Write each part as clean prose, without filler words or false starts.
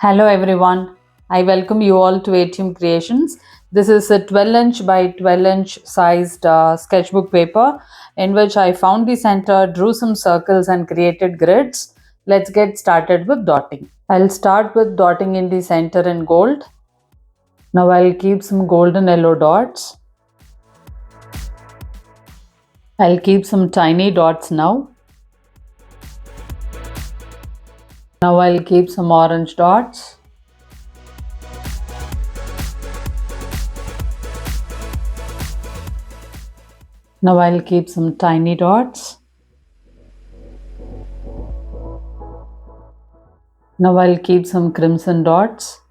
Hello everyone. I welcome you all to ATM Creations. This is a 12-inch by 12-inch sized sketchbook paper in which I found the center, drew some circles and created grids. Let's get started with dotting. I'll start with dotting in the center in gold. Now I'll keep some golden yellow dots. I'll keep some tiny dots now. Now I'll keep some orange dots. Now I'll keep some tiny dots. Now I'll keep some crimson dots.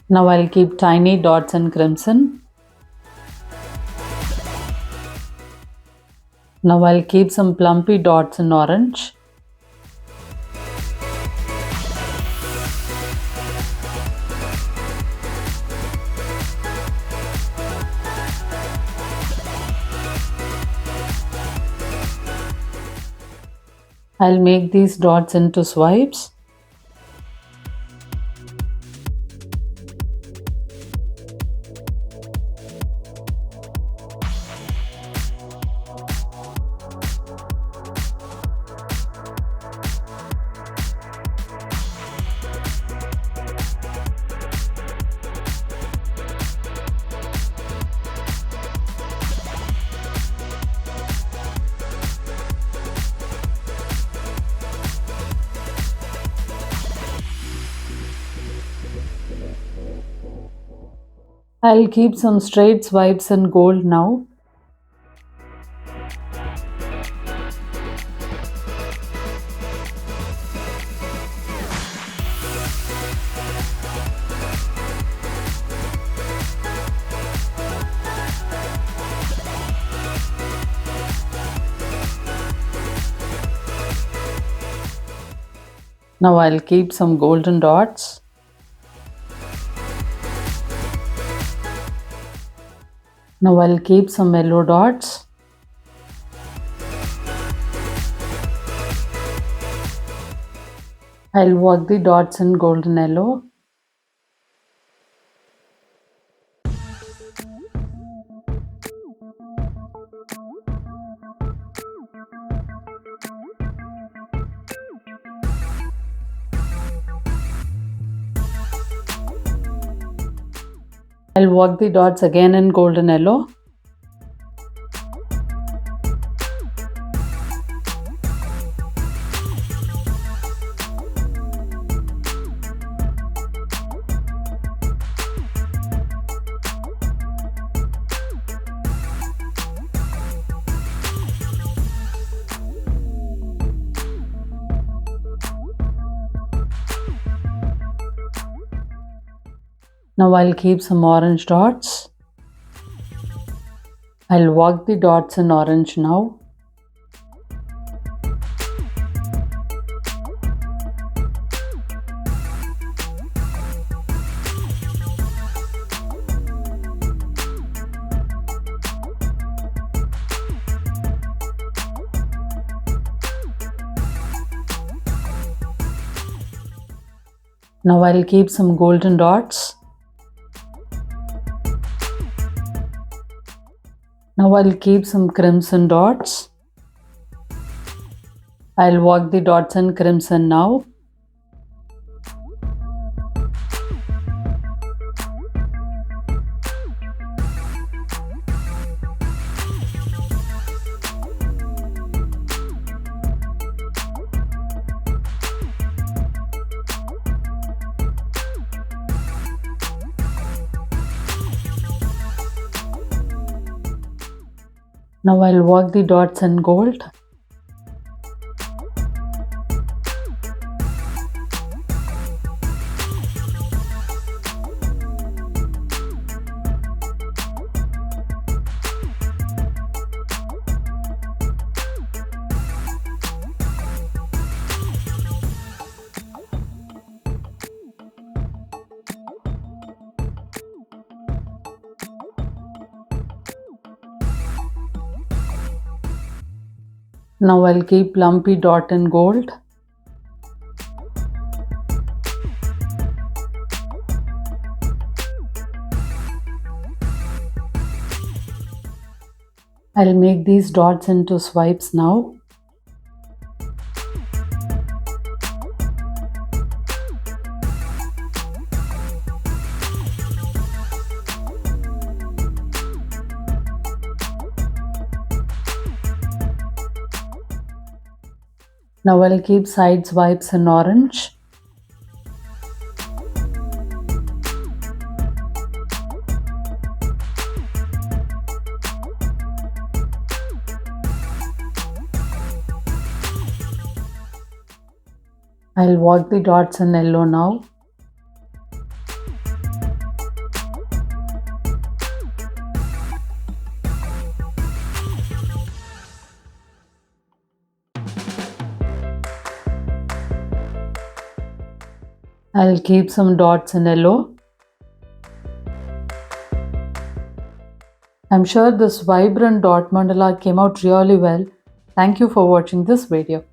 Now I'll keep tiny dots in crimson. Now I'll keep some plumpy dots in orange. I'll make these dots into swipes. I'll keep some straight swipes in gold now. Now I'll keep some golden dots. Now I'll keep some yellow dots. I'll work the dots in golden yellow. I'll work the dots again in golden yellow. Now I'll keep some orange dots. I'll work the dots in orange now. Now I'll keep some golden dots. Now I'll keep some crimson dots. I'll work the dots in crimson now. Now I'll work the dots in gold. Now I'll keep lumpy dot in gold. I'll make these dots into swipes now. Now I'll keep side swipes in orange. I'll work the dots in yellow now. I'll keep some dots in yellow. I'm sure this vibrant dot mandala came out really well. Thank you for watching this video.